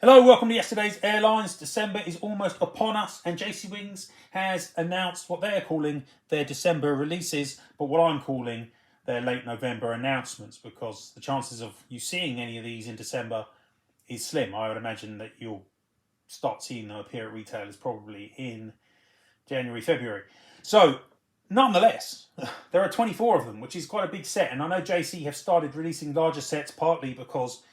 Hello, welcome to yesterday's Airlines. December is almost upon us, and jcwings has announced what they're calling their December releases, but what I'm calling their late November announcements, because the chances of you seeing any of these in December is slim. I would imagine that you'll start seeing them appear at retailers probably in January, February. So, nonetheless, there are 24 of them, which is quite a big set, and I know JC have started releasing larger sets partly because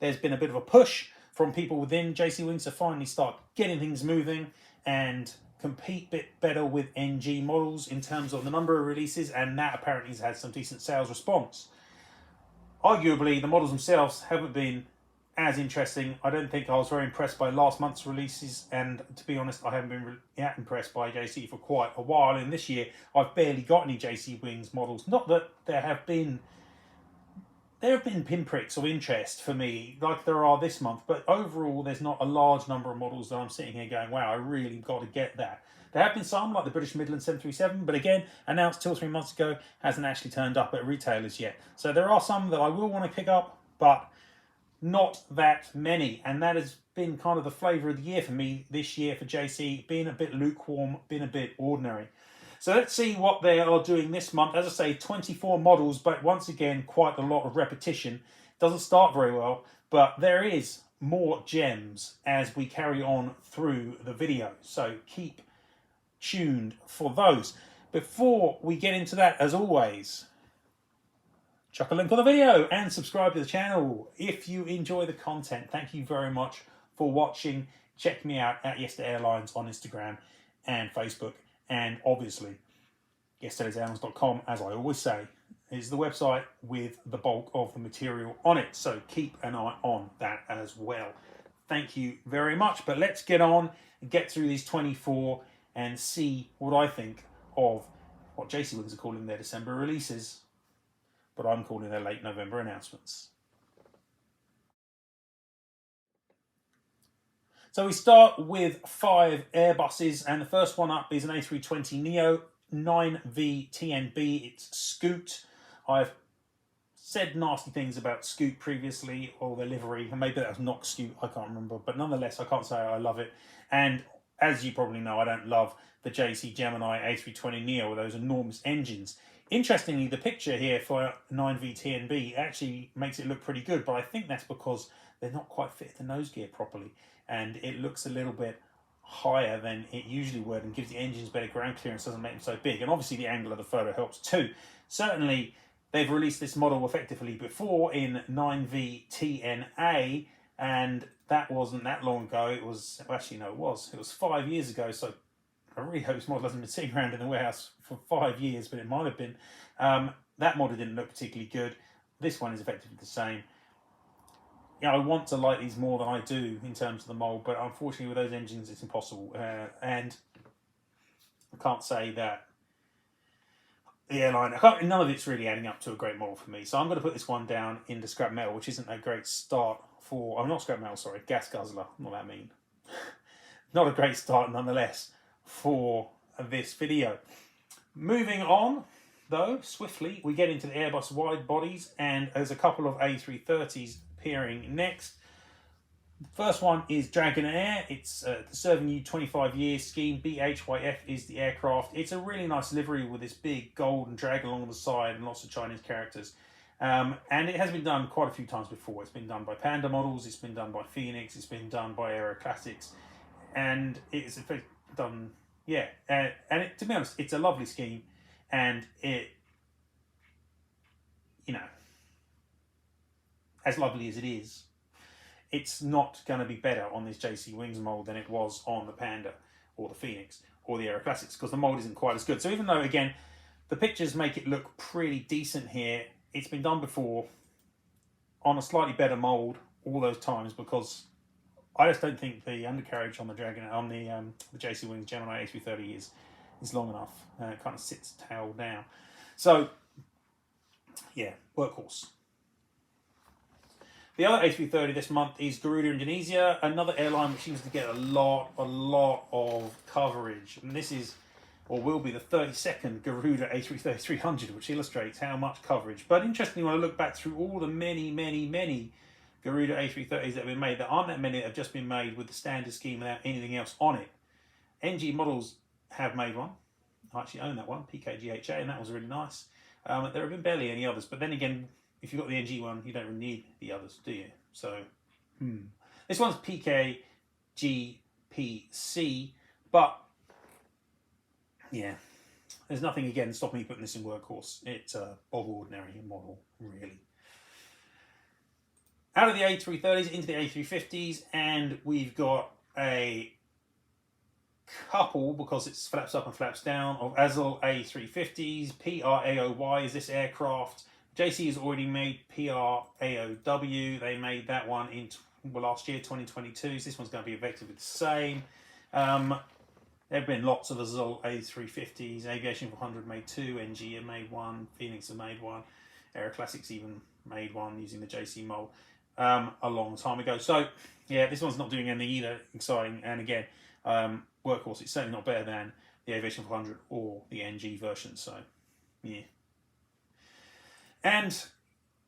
there's been a bit of a push from people within jcwings to finally start getting things moving and compete a bit better with NG models in terms of the number of releases, and that apparently has had some decent sales response. Arguably, the models themselves haven't been as interesting. I don't think I was very impressed by last month's releases, and to be honest, I haven't been that impressed by JC for quite a while. And this year, I've barely got any jcwings models. Not that there have been pinpricks of interest for me, like there are this month, but overall there's not a large number of models that I'm sitting here going, wow, I really got to get that. There have been some, like the British Midland 737, but again, announced 2 or 3 months ago, hasn't actually turned up at retailers yet. So there are some that I will want to pick up, but not that many. And that has been kind of the flavour of the year for me this year for JC, being a bit lukewarm, being a bit ordinary. So let's see what they are doing this month. As I say, 24 models, but once again, quite a lot of repetition. Doesn't start very well, but there is more gems as we carry on through the video. So keep tuned for those. Before we get into that, as always, chuck a link on the video and subscribe to the channel if you enjoy the content. Thank you very much for watching. Check me out at Yesterday Airlines on Instagram and Facebook. And obviously, yesterdaysairlines.com, as I always say, is the website with the bulk of the material on it. So keep an eye on that as well. Thank you very much. But let's get on and get through these 24 and see what I think of what jcwings are calling their December releases, but I'm calling their late November announcements. So we start with 5 Airbuses, and the first one up is an A320neo 9V TNB. It's Scoot. I've said nasty things about Scoot previously, or their livery, and maybe that was not Scoot, I can't remember, but nonetheless, I can't say I love it. And as you probably know, I don't love the JC Gemini A320neo with those enormous engines. Interestingly, the picture here for 9V TNB actually makes it look pretty good, but I think that's because they're not quite fit the nose gear properly, and it looks a little bit higher than it usually would and gives the engines better ground clearance, doesn't make them so big. And obviously the angle of the photo helps too. Certainly they've released this model effectively before in 9V TNA, and that wasn't that long ago. It was, actually no, it was 5 years ago. So I really hope this model hasn't been sitting around in the warehouse for 5 years, but it might have been. That model didn't look particularly good. This one is effectively the same. I want to like these more than I do in terms of the mould, but unfortunately with those engines it's impossible. And I can't say that the airline, none of it's really adding up to a great model for me. So I'm going to put this one down into scrap metal, which isn't a great start for, not scrap metal, sorry, gas guzzler, not that mean. Not a great start nonetheless for this video. Moving on, though, swiftly, we get into the Airbus wide bodies, and there's a couple of A330s appearing next. The first one is Dragonair. It's the serving you 25-year scheme. BHYF is the aircraft. It's a really nice livery with this big golden drag along the side and lots of Chinese characters. And it has been done quite a few times before. It's been done by Panda Models, it's been done by Phoenix, it's been done by Aero Classics, and it's done, yeah. And to be honest, it's a lovely scheme, and it, as lovely as it is, it's not going to be better on this jcwings mould than it was on the Panda or the Phoenix or the Aero Classics, because the mould isn't quite as good. So even though, again, the pictures make it look pretty decent here, it's been done before on a slightly better mould all those times, because I just don't think the undercarriage on the the jcwings Gemini A330 is long enough. It kind of sits tail down. So, yeah, workhorse. The other A330 this month is Garuda Indonesia, another airline which seems to get a lot of coverage. And this is, or will be, the 32nd Garuda A330-300, which illustrates how much coverage. But interestingly, when I look back through all the many Garuda A330s that have been made. There aren't that many that have just been made with the standard scheme without anything else on it. ngmodels have made one. I actually own that one, PKGHA, and that was really nice. There have been barely any others, but then again, if you've got the NG one, you don't really need the others, do you? So, this one's PKGPC, but yeah, there's nothing again stopping me putting this in workhorse. It's a bog ordinary model, really. Out of the A330s into the A350s, and we've got a couple, because it's flaps up and flaps down, of Azul A350s. PRAOY is this aircraft. JC has already made PRAOW. They made that one in last year, 2022. So this one's going to be effectively the same. There have been lots of Azul A350s. Aviation 400 made two. NG have made one. Phoenix have made one. Aero Classics even made one using the JC mold a long time ago. So yeah, this one's not doing anything either exciting. And again, workhorse, it's certainly not better than the Aviation 400 or the NG version. So yeah. And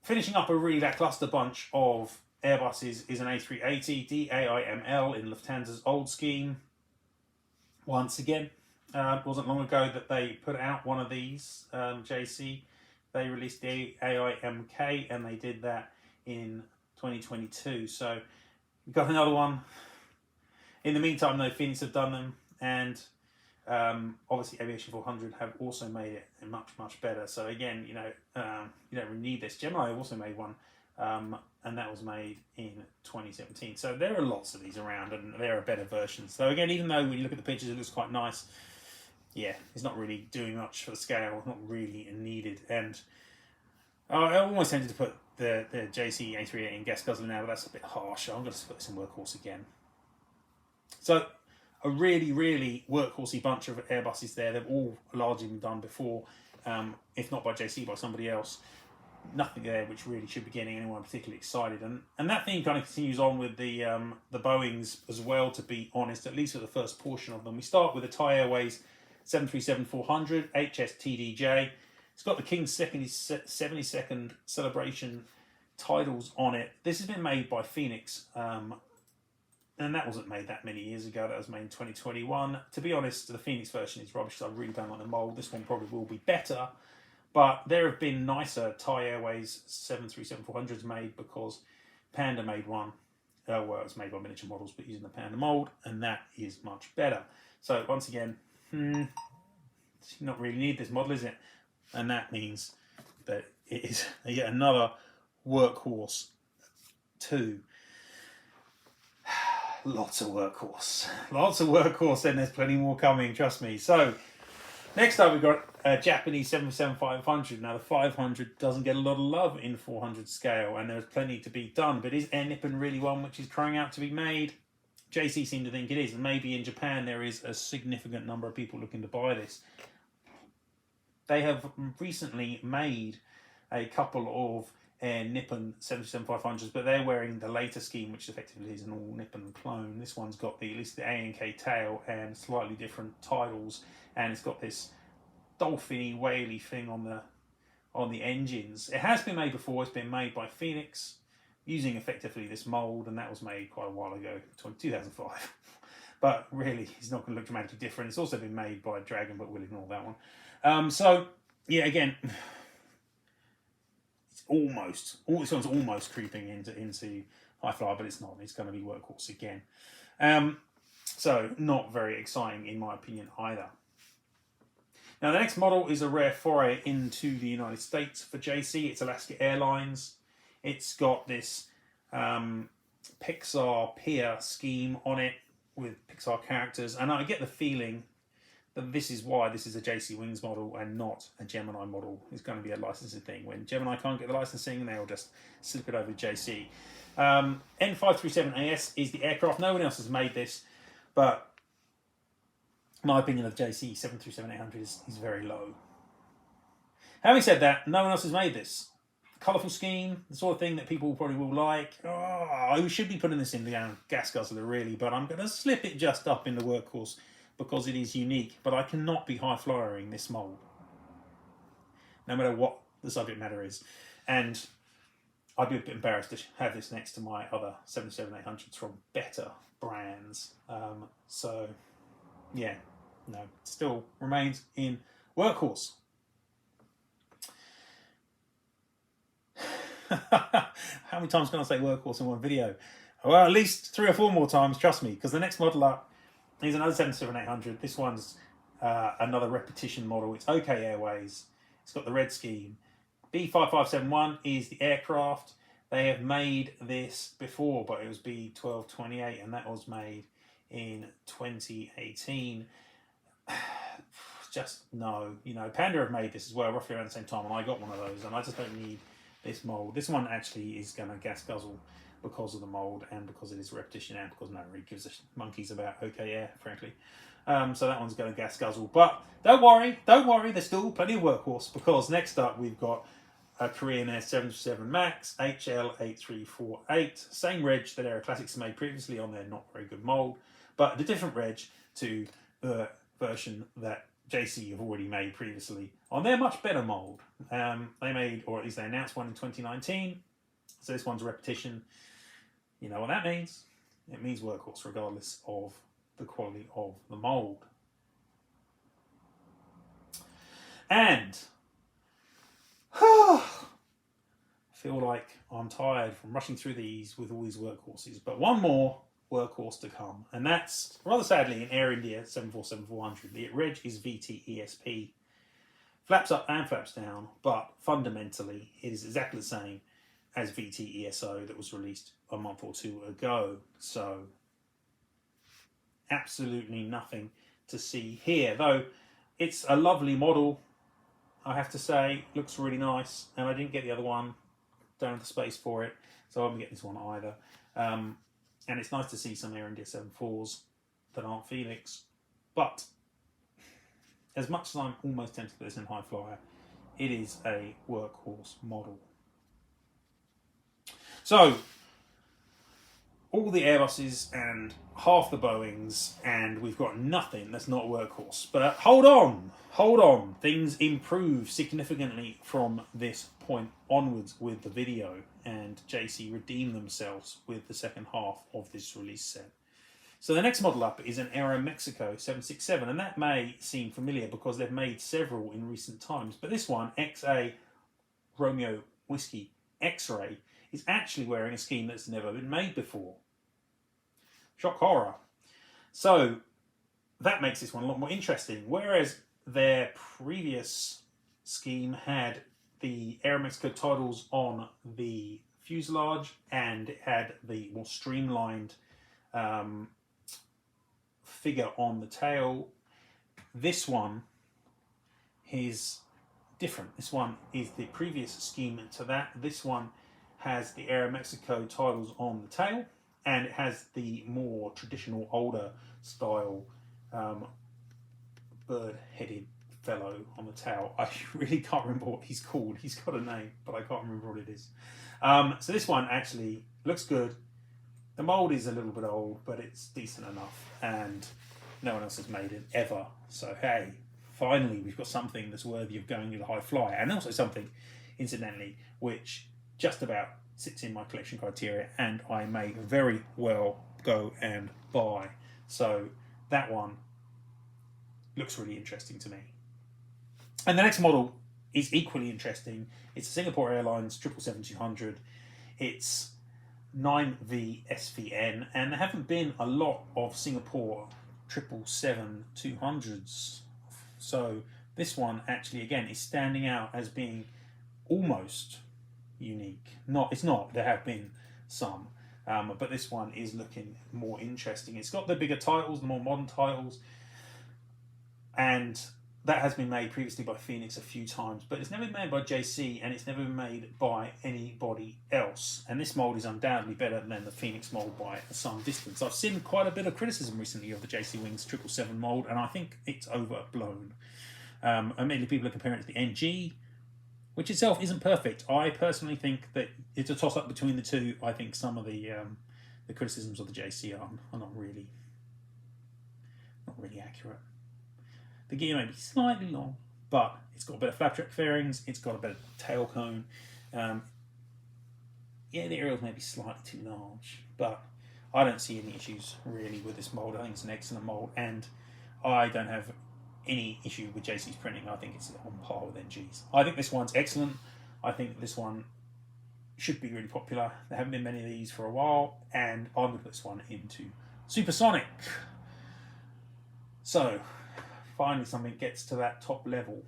finishing up a really lackluster bunch of Airbuses is an A380 DAIML in Lufthansa's old scheme. Once again, it wasn't long ago that they put out one of these, JC. They released the AIMK, and they did that in 2022. So we've got another one. In the meantime, though, Phoenix have done them, and obviously Aviation 400 have also made it much, much better. So again, you know, you don't really need this. Gemini have also made one, and that was made in 2017. So there are lots of these around, and there are better versions. So again, even though when you look at the pictures, it looks quite nice, yeah, it's not really doing much for the scale, not really needed. And I almost tempted to put the JC A380 in gas guzzler now, but that's a bit harsh. I'm going to put this in workhorse again. So a really, really workhorsey bunch of Airbuses there. They've all largely been done before, if not by JC, by somebody else. Nothing there which really should be getting anyone particularly excited. And that theme kind of continues on with the Boeings as well, to be honest, at least for the first portion of them. We start with the Thai Airways 737-400 HSTDJ. It's got the King's 72nd celebration titles on it. This has been made by Phoenix, and that wasn't made that many years ago. That was made in 2021. To be honest, the Phoenix version is rubbish. I really don't like the mould. This one probably will be better. But there have been nicer Thai Airways 737-400s made, because Panda made one. Well, it was made by Miniature Models, but using the Panda mould, and that is much better. So once again, not really need this model, is it? And that means that it is yet another workhorse too. Lots of workhorse, and there's plenty more coming, trust me. So next up we've got a Japanese 777-500. Now the 500 doesn't get a lot of love in 400 scale, and there's plenty to be done, but is Air Nippon really one which is crying out to be made? JC seem to think it is, and maybe in Japan there is a significant number of people looking to buy this. They have recently made a couple of Air Nippon 777-500s, but they're wearing the later scheme, which effectively is an all Nippon clone. This one's got at least the A&K tail and slightly different titles, and it's got this dolphin-y, whaley thing on the engines. It has been made before. It's been made by Phoenix using effectively this mould, and that was made quite a while ago, 2005. But really, it's not going to look dramatically different. It's also been made by Dragon, but we'll ignore that one. So yeah, again, it's almost, this one's almost creeping into high flyer, but it's not. It's going to be workhorse again. So not very exciting in my opinion either. Now the next model is a rare foray into the United States for JC. It's Alaska Airlines. It's got this Pixar Pier scheme on it with Pixar characters, and I get the feeling that this is why this is a jcwings model and not a Gemini model. It's going to be a licensing thing. When Gemini can't get the licensing, they'll just slip it over to JC. N537AS is the aircraft. No one else has made this, but my opinion of JC 737-800 is very low. Having said that, no one else has made this. Colourful scheme, the sort of thing that people probably will like. Oh, we should be putting this in the gas guzzler really, but I'm going to slip it just up in the workhorse because it is unique. But I cannot be high flyering this mould, no matter what the subject matter is. And I'd be a bit embarrassed to have this next to my other 777-800s from better brands. So, yeah, no, still remains in workhorse. How many times can I say workhorse in one video? Well, at least 3 or 4 more times, trust me, because the next model up is another 777-800. This one's another repetition model. It's OK Airways. It's got the red scheme. B5571 is the aircraft. They have made this before, but it was B1228, and that was made in 2018. Just no, you know, Panda have made this as well, roughly around the same time, and I got one of those, and I just don't need this mold. This one actually is going to gas guzzle because of the mold and because it is repetition and because no one really gives a monkeys about OK Air, frankly. So that one's going to gas guzzle, but don't worry, there's still plenty of workhorse, because next up we've got a Korean Air 737 MAX HL8348, same reg that Aero Classics made previously on their not very good mold, but a different reg to the version that JC have already made previously on their much better mold. They made, or at least they announced one in 2019, so this one's a repetition. You know what that means? It means workhorse regardless of the quality of the mold. And I feel like I'm tired from rushing through these with all these workhorses, but one more workhorse to come, and that's rather sadly an Air India 747-400. The reg is VTESP, flaps up and flaps down, but fundamentally it is exactly the same as VTESO that was released a month or 2 ago. So absolutely nothing to see here, though it's a lovely model, I have to say. Looks really nice, and I didn't get the other one, don't have the space for it, so I won't get this one either. And it's nice to see some Air India 74s that aren't Phoenix, but as much as I'm almost tempted to put this in high flyer, it is a workhorse model. So all the Airbuses and half the Boeings, and we've got nothing that's not workhorse. But hold on, things improve significantly from this point onwards with the video, and JC redeem themselves with the second half of this release set. So the next model up is an Aeromexico 767, and that may seem familiar because they've made several in recent times, but this one, XA Romeo Whiskey X-Ray, is actually wearing a scheme that's never been made before. Shock horror. So that makes this one a lot more interesting. Whereas their previous scheme had the Aeromexico titles on the fuselage and it had the more streamlined figure on the tail, this one is different. This one is the previous scheme to that. This one has the Aeromexico titles on the tail, and it has the more traditional, older style bird-headed fellow on the tail. I really can't remember what he's called. He's got a name, but I can't remember what it is. So this one actually looks good. The mould is a little bit old, but it's decent enough, and no one else has made it ever. So hey, finally we've got something that's worthy of going to the high flyer, and also something, incidentally, which just about sits in my collection criteria and I may very well go and buy. So that one looks really interesting to me. And the next model is equally interesting. It's a Singapore Airlines 777-200. It's 9V SVN, and there haven't been a lot of Singapore 777-200s. So this one actually, again, is standing out as being almost unique. It's not. There have been some, but this one is looking more interesting. It's got the bigger titles, the more modern titles, and that has been made previously by Phoenix a few times, but it's never been made by JC, and it's never been made by anybody else. And this mold is undoubtedly better than the Phoenix mold by some distance. I've seen quite a bit of criticism recently of the jcwings 777 mold, and I think it's overblown. Immediately people are comparing it to the NG, which itself isn't perfect. I personally think that it's a toss-up between the two. I think some of the criticisms of the JC are not really accurate. The gear may be slightly long, but it's got better flap track fairings, it's got a better tail cone. yeah, the aerials may be slightly too large, but I don't see any issues really with this mould. I think it's an excellent mould, and I don't have any issue with JC's printing. I think it's on par with NG's. I think this one's excellent. I think this one should be really popular. There haven't been many of these for a while, and I'm going to put this one into Supersonic. So, finally something gets to that top level.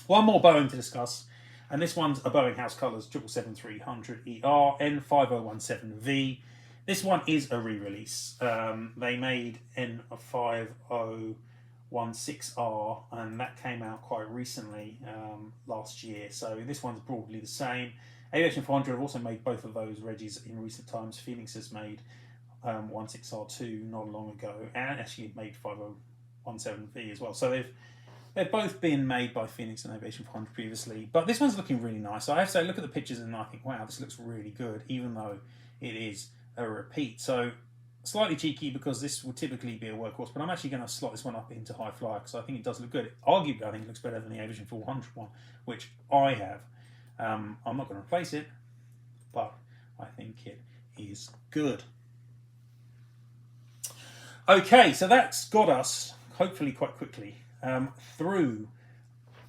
One more Boeing to discuss, and this one's a Boeing House Colours 777-300ER N5017V. This one is a re-release. They made N5016R, and that came out quite recently, last year. So this one's broadly the same. Aviation 400 have also made both of those regis in recent times. Phoenix has made 16R2 not long ago, and actually made 5017V as well. So they've both been made by Phoenix and Aviation 400 previously. But this one's looking really nice. So I have to say, look at the pictures and I think, wow, this looks really good, even though it is a repeat. So slightly cheeky because this would typically be a workhorse, but I'm actually going to slot this one up into high flyer because I think it does look good. Arguably, I think it looks better than the Aviation 400 one, which I have. I'm not going to replace it, but I think it is good. Okay, so that's got us, hopefully quite quickly, through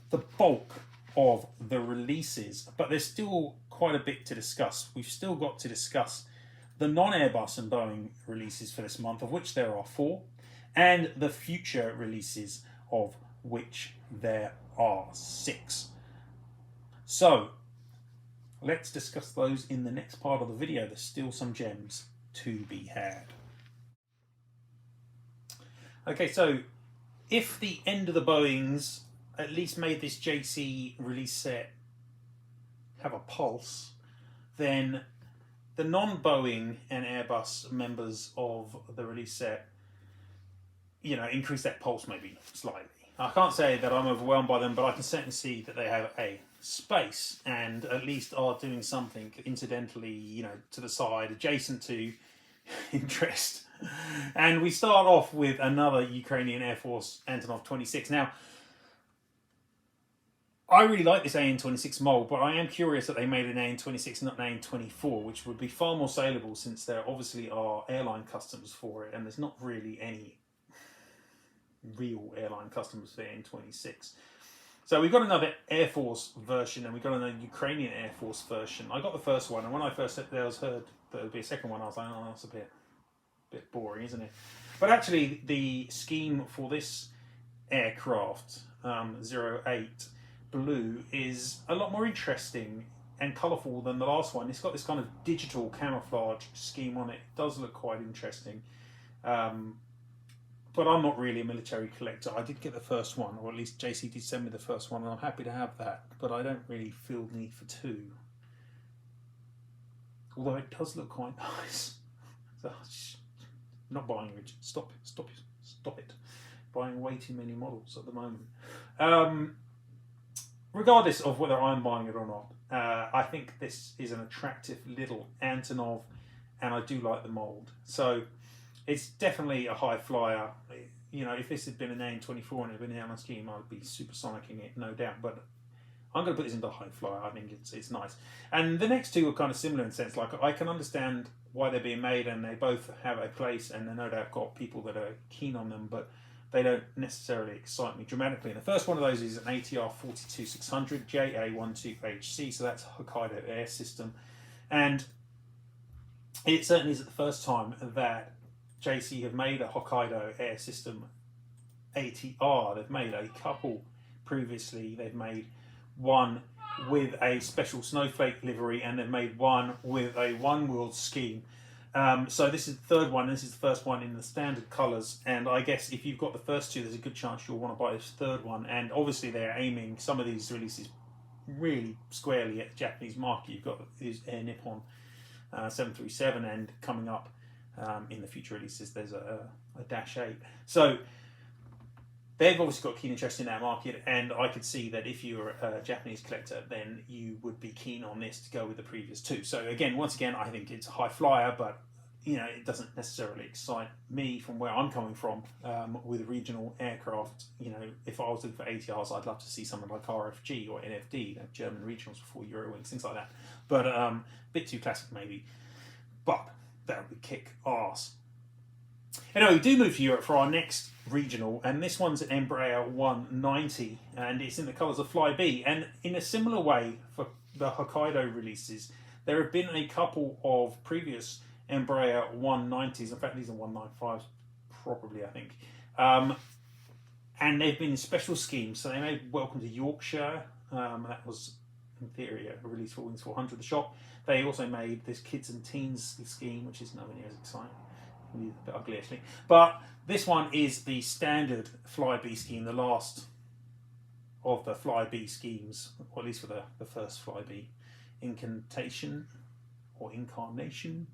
the bulk of the releases, but there's still quite a bit to discuss. We've still got to discuss the non-Airbus and Boeing releases for this month, of which there are 4, and the future releases, of which there are 6. So, let's discuss those in the next part of the video. There's still some gems to be had. Okay, so if the end of the Boeings at least made this JC release set have a pulse, then the non-Boeing and Airbus members of the release set, increase that pulse maybe slightly. I can't say that I'm overwhelmed by them, but I can certainly see that they have a space and at least are doing something incidentally, to the side, adjacent to interest. And we start off with another Ukrainian Air Force Antonov 26. Now, I really like this AN-26 mould, but I am curious that they made an AN-26, not an AN-24, which would be far more saleable since there obviously are airline customers for it, and there's not really any real airline customers for the AN-26. So we've got another Air Force version, and we've got another Ukrainian Air Force version. I got the first one, and when I first heard that there would be a second one, I was like, oh, that's a bit boring, isn't it? But actually, the scheme for this aircraft, 08 Blue, is a lot more interesting and colourful than the last one. It's got this kind of digital camouflage scheme on it. It does look quite interesting. But I'm not really a military collector. I did get the first one, or at least JC did send me the first one, and I'm happy to have that. But I don't really feel the need for 2. Although it does look quite nice. So, not buying it. Stop it. Buying way too many models at the moment. Regardless of whether I'm buying it or not, I think this is an attractive little Antonov, and I do like the mould. So it's definitely a high flyer. If this had been an AN-24 and it had been on a scheme, I'd be supersonicking it, no doubt. But I'm going to put this into high flyer. I think it's nice. And the next two are kind of similar in a sense. Like, I can understand why they're being made, and they both have a place, and they no doubt got people that are keen on them, but they don't necessarily excite me dramatically. And the first one of those is an ATR 42600 JA12HC, so that's Hokkaido Air System. And it certainly isn't the first time that JC have made a Hokkaido Air System ATR. They've made a couple previously. They've made one with a special snowflake livery, and they've made one with a one world scheme. So this is the third one. This is the first one in the standard colours, and I guess if you've got the first two, there's a good chance you'll want to buy this third one. And obviously they're aiming some of these releases really squarely at the Japanese market. You've got this Air Nippon 737, and coming up in the future releases there's a Dash 8. So they've obviously got keen interest in that market, and I could see that if you're a Japanese collector, then you would be keen on this to go with the previous two. So again, once again, I think it's a high flyer, but you know, it doesn't necessarily excite me from where I'm coming from with regional aircraft. You know, if I was looking for ATRs, I'd love to see something like RFG or NFD, you know, German regionals before Eurowings, things like that. But a bit too classic maybe. But that would kick arse. Anyway, we do move to Europe for our next regional, and this one's an Embraer 190, and it's in the colours of Flybe. And in a similar way for the Hokkaido releases, there have been a couple of previous Embraer 190s. In fact, these are 195s, probably, I think. And they've been special schemes. So they made Welcome to Yorkshire. That was, in theory, a release for Wings 400, the shop. They also made this Kids and Teens scheme, which is nowhere near as exciting. A bit ugly, actually. But this one is the standard Flybe scheme, the last of the Flybe schemes, or at least for the first Flybe incantation or incarnation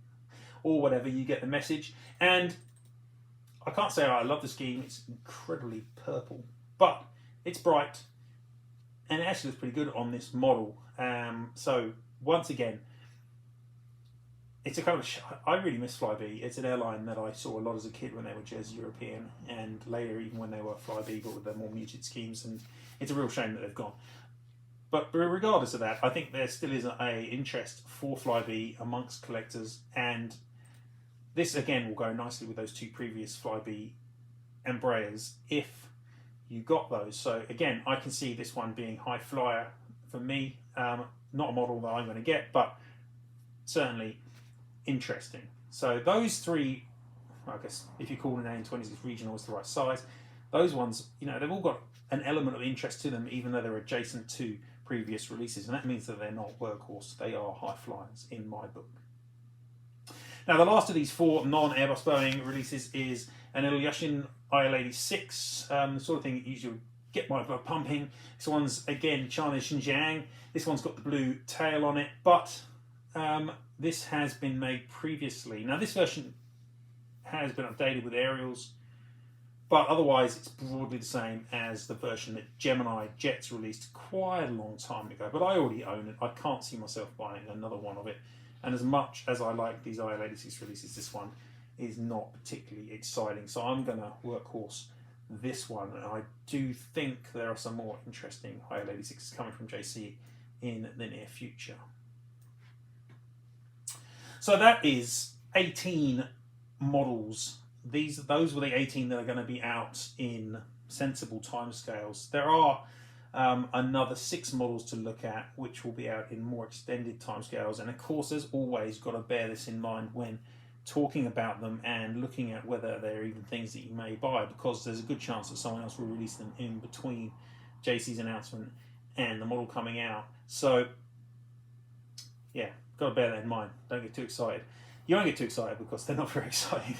or whatever. You get the message. And I can't say I love the scheme. It's incredibly purple, but it's bright and it actually looks pretty good on this model. So once again, it's a kind of I really miss Flybe. It's an airline that I saw a lot as a kid when they were Jazz European, and later even when they were Flybe, but with their more muted schemes. And it's a real shame that they've gone. But regardless of that, I think there still is a interest for Flybe amongst collectors, and this again will go nicely with those two previous Flybe Embraers if you got those. So again, I can see this one being high flyer for me. Not a model that I'm going to get, but certainly interesting. So those three, I guess if you call an A26 regional is the right size, those ones, you know, they've all got an element of interest to them, even though they're adjacent to previous releases, and that means that they're not workhorse. They are high flyers in my book. Now, the last of these four non-Airbus Boeing releases is an Ilyushin IL-86, the sort of thing that usually would get my blood pumping. This one's, again, China Xinjiang. This one's got the blue tail on it, but this has been made previously. Now, this version has been updated with aerials, but otherwise it's broadly the same as the version that geminijets released quite a long time ago. But I already own it. I can't see myself buying another one of it. And as much as I like these IL-86 releases, this one is not particularly exciting. So I'm going to workhorse this one. And I do think there are some more interesting IL-86s coming from JC in the near future. So that is 18 models. Those were the 18 that are going to be out in sensible timescales. There are another 6 models to look at, which will be out in more extended timescales. And of course, as always, got to bear this in mind when talking about them and looking at whether they're even things that you may buy, because there's a good chance that someone else will release them in between JC's announcement and the model coming out. So yeah, got to bear that in mind. Don't get too excited. You won't get too excited because they're not very exciting.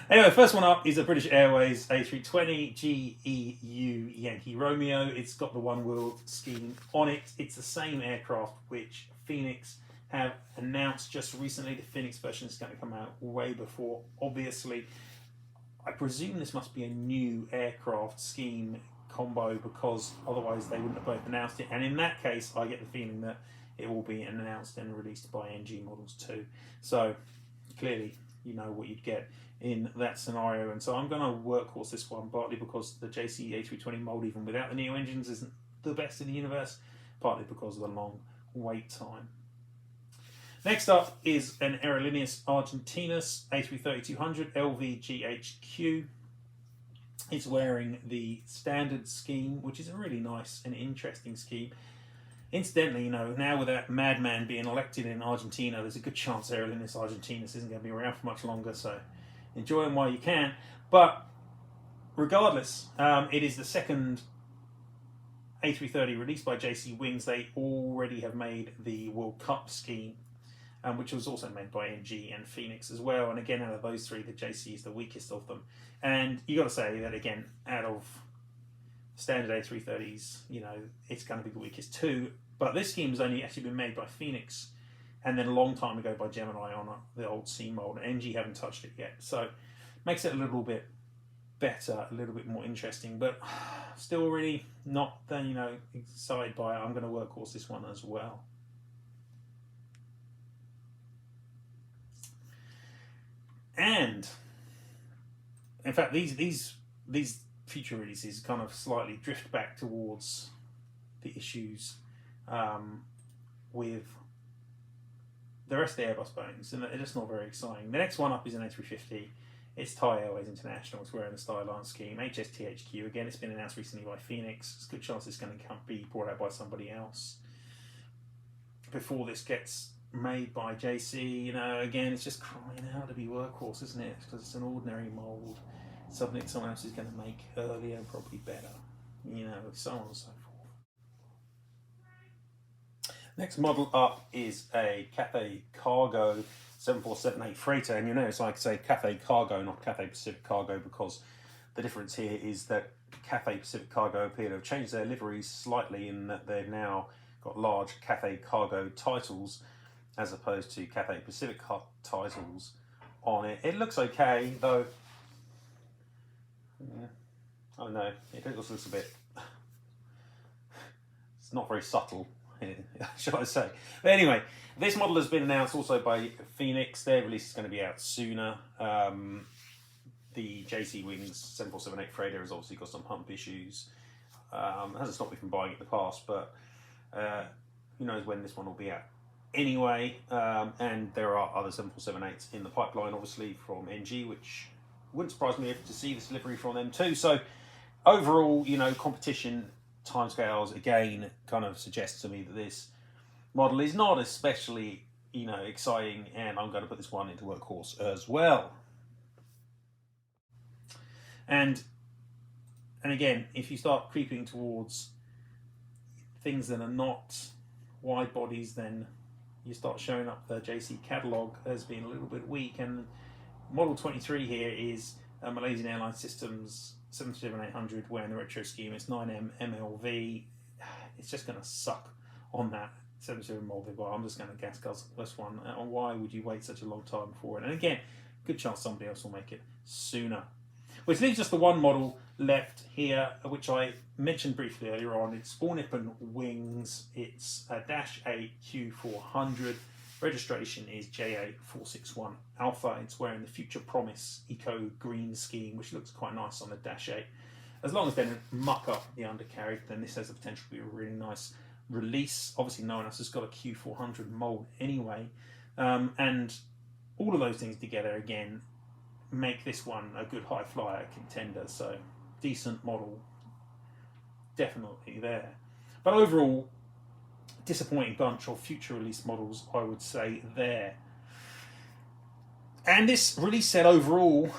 Anyway, first one up is a British Airways A320 GEU Yankee Romeo. It's got the one world scheme on it. It's the same aircraft which Phoenix have announced just recently. The Phoenix version is going to come out way before, obviously. I presume this must be a new aircraft scheme combo, because otherwise they wouldn't have both announced it. And in that case, I get the feeling that it will be announced and released by ngmodels too. So clearly, you know what you'd get in that scenario. And so I'm going to workhorse this one, partly because the JC A320 mold, even without the Neo engines, isn't the best in the universe, partly because of the long wait time. Next up is an Aerolíneas Argentinas A330-200 LVGHQ. It's wearing the standard scheme, which is a really nice and interesting scheme. Incidentally, you know, now with that madman being elected in Argentina, there's a good chance Aerolíneas Argentinas isn't going to be around for much longer, so enjoy them while you can. But regardless, it is the second A330 released by jcwings. They already have made the World Cup scheme, which was also made by NG and Phoenix as well. And again, out of those three, the JC is the weakest of them. And you got to say that again, out of standard A330s, you know, it's going to be the weakest too. But this scheme has only actually been made by Phoenix, and then a long time ago by Gemini on the old C mold. And NG haven't touched it yet, so makes it a little bit better, a little bit more interesting. But still, really not, you know, excited by it. I'm going to workhorse this one as well. And in fact, these future releases kind of slightly drift back towards the issues with the rest of the Airbus Boeings, and they're just not very exciting. The next one up is an A350. It's Thai Airways International. It's wearing the Starline scheme. HSTHQ, again, it's been announced recently by Phoenix. There's a good chance it's going to be brought out by somebody else before this gets made by JC. You know, again, it's just crying out to be workhorse, isn't it? Because it's an ordinary mould. Something someone else is going to make earlier and probably better. You know, so on and so forth. Next model up is a Cathay Cargo 7478 freighter, and you notice I say Cathay Cargo, not Cathay Pacific Cargo, because the difference here is that Cathay Pacific Cargo appear to have changed their liveries slightly in that they've now got large Cathay Cargo titles as opposed to Cathay Pacific titles on it. It looks okay, though. Yeah, I don't know. It also looks a bit. It's not very subtle, shall I say. But anyway, this model has been announced also by Phoenix. Their release is going to be out sooner. The jcwings 7478 freighter has obviously got some hump issues. Hasn't stopped me from buying it in the past, but who knows when this one will be out anyway. And there are other 7478s in the pipeline, obviously, from NG, which wouldn't surprise me to see this delivery from them too. So overall, you know, competition timescales again kind of suggests to me that this model is not especially, you know, exciting, and I'm going to put this one into workhorse as well. And again, if you start creeping towards things that are not wide bodies, then you start showing up the JC catalogue as being a little bit weak. And Model 23 here is a Malaysian Airlines Systems 77800 wearing the retro scheme. It's 9M MLV. It's just going to suck on that 77 molded. Well, I'm just going to gas guzzle this one. Why would you wait such a long time for it? And again, good chance somebody else will make it sooner. Which leaves us the one model left here, which I mentioned briefly earlier on. It's All Nippon Wings. It's a -8 Q400. Registration is JA461 Alpha. It's wearing the Future Promise Eco Green scheme, which looks quite nice on the -8. As long as they don't muck up the undercarriage, then this has the potential to be a really nice release. Obviously, no one else has got a Q400 mold anyway. And all of those things together, again, make this one a good high flyer contender. So decent model, definitely there. But overall, disappointing bunch of future release models, I would say there. And this release set overall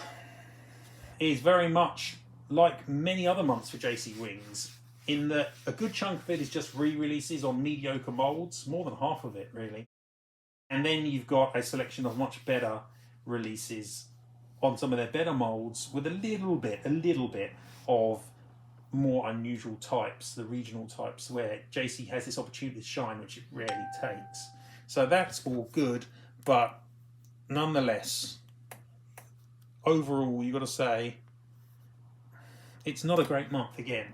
is very much like many other months for JC Wings, in that a good chunk of it is just re-releases on mediocre molds, more than half of it really. And then you've got a selection of much better releases on some of their better molds with a little bit of more unusual types, the regional types, where JC has this opportunity to shine, which it rarely takes. So that's all good, but nonetheless, overall, you've got to say it's not a great month again.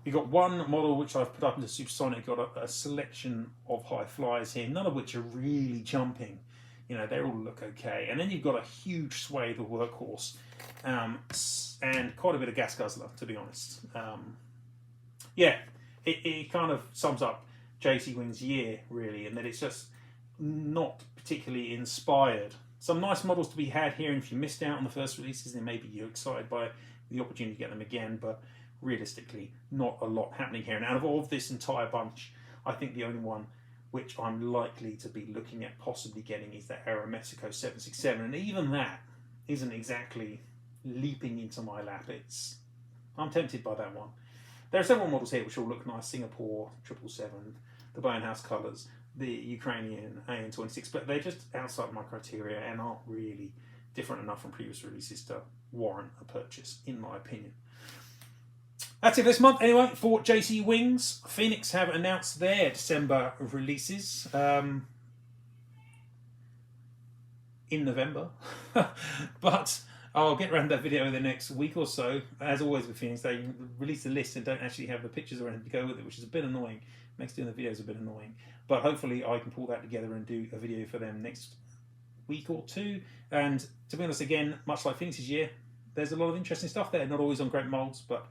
You've got one model which I've put up into Supersonic, got a selection of high flyers here, none of which are really jumping. You know, they all look okay. And then you've got a huge swathe of workhorse and quite a bit of gas guzzler, to be honest. Yeah, it kind of sums up JC Wings' year, really, in that it's just not particularly inspired. Some nice models to be had here, and if you missed out on the first releases, then maybe you're excited by the opportunity to get them again, but realistically, not a lot happening here. And out of all of this entire bunch, I think the only one which I'm likely to be looking at possibly getting is the Aeromexico 767, and even that isn't exactly leaping into my lap. I'm tempted by that one. There are several models here which all look nice: Singapore 777, the Boeing House colours, the Ukrainian AN26, but they're just outside my criteria and aren't really different enough from previous releases to warrant a purchase, in my opinion. That's it this month, anyway, for JC Wings. Phoenix have announced their December releases in November. But I'll get around that video in the next week or so. As always with Phoenix, they release the list and don't actually have the pictures or anything to go with it, which is a bit annoying. Makes doing the videos a bit annoying. But hopefully I can pull that together and do a video for them next week or two. And to be honest, again, much like Phoenix's year, there's a lot of interesting stuff there. Not always on great molds, but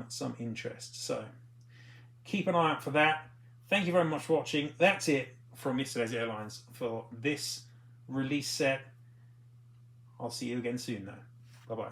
some interest. So keep an eye out for that. Thank you very much for watching. That's it from yesterday's Airlines for this release set. I'll see you again soon, though. Bye-bye.